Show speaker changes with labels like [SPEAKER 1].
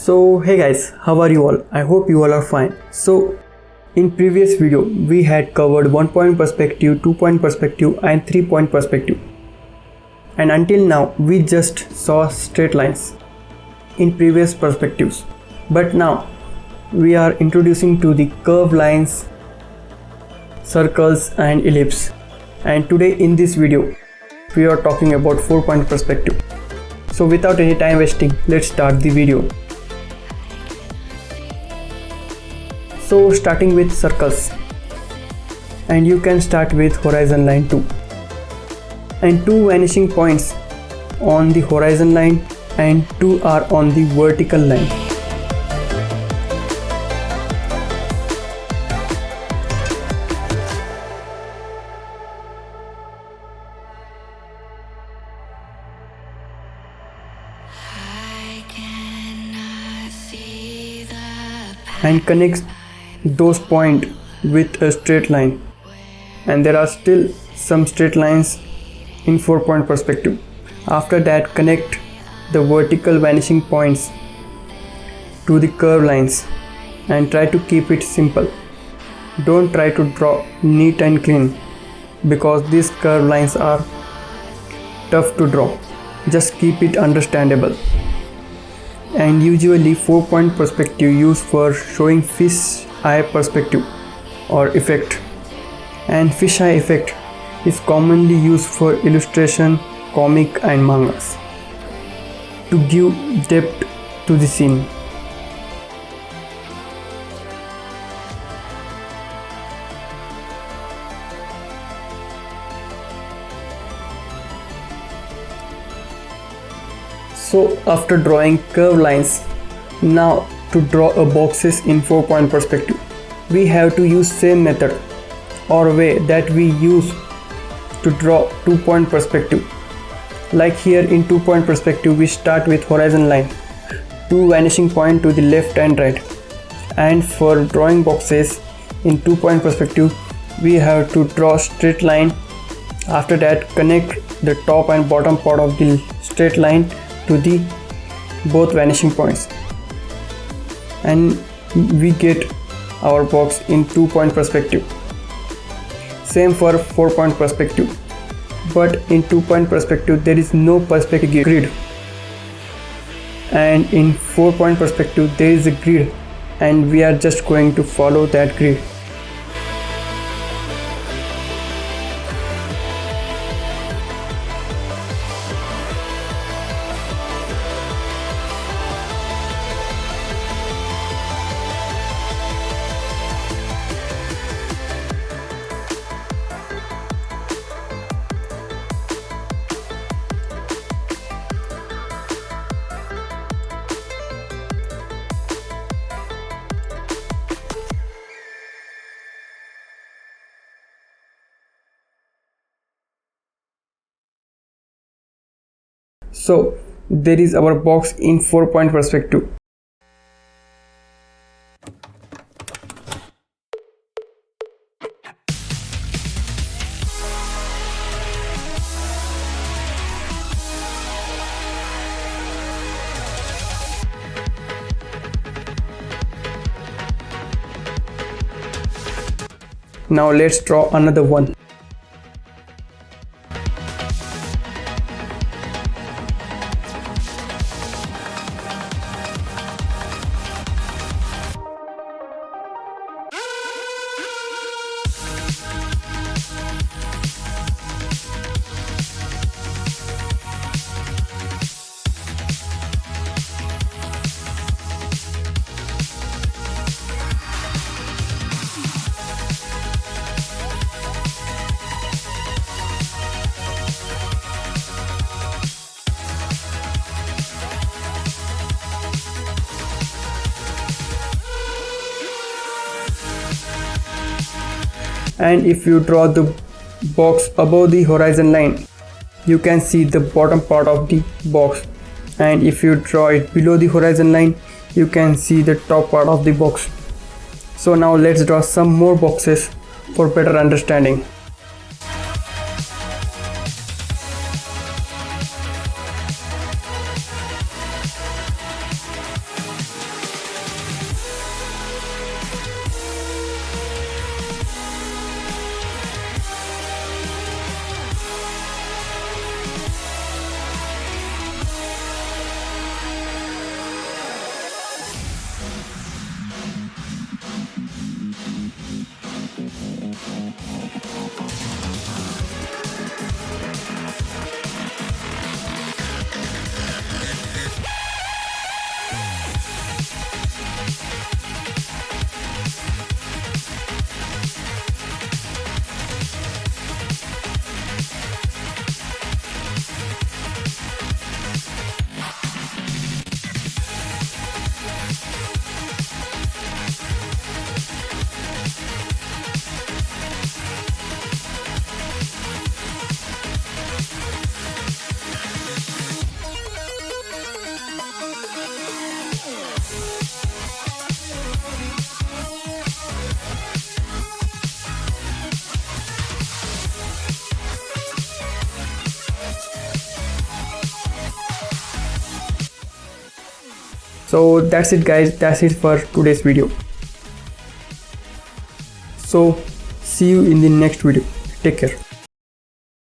[SPEAKER 1] So hey guys, how are you all? I hope you all are fine. So in previous video we had covered 1 point perspective, 2 point perspective and 3 point perspective. And until now we just saw straight lines in previous perspectives. But now we are introducing to the curved lines, circles and ellipse. And today in this video we are talking about 4 point perspective. So without any time wasting, let's start the video. So starting with circles, and you can start with horizon line 2 and 2 vanishing points on the horizon line and 2 are on the vertical line. And connects those points with a straight line, and there are still some straight lines in 4 point perspective. After that, connect the vertical vanishing points to the curved lines and try to keep it simple. Don't try to draw neat and clean because these curved lines are tough to draw. Just keep it understandable. And usually 4 point perspective used for showing fish eye perspective or effect, and fish eye effect is commonly used for illustration, comic and mangas to give depth to the scene. So after drawing curved lines, now to draw a boxes in 4 point perspective, we have to use same method or way that we use to draw 2 point perspective. Like here in 2 point perspective, we start with horizon line, 2 vanishing point to the left and right. And for drawing boxes in 2 point perspective, we have to draw straight line. After that, connect the top and bottom part of the straight line to the both vanishing points, and we get our box in 2 point perspective. Same for 4 point perspective, but in 2 point perspective there is no perspective grid, and in 4 point perspective there is a grid and we are just going to follow that grid. So there is our box in 4 point perspective. Now let's draw another one. And if you draw the box above the horizon line, you can see the bottom part of the box, and if you draw it below the horizon line, you can see the top part of the box. So now let's draw some more boxes for better understanding. So that's it guys, that's it for today's video. So see you in the next video. Take care.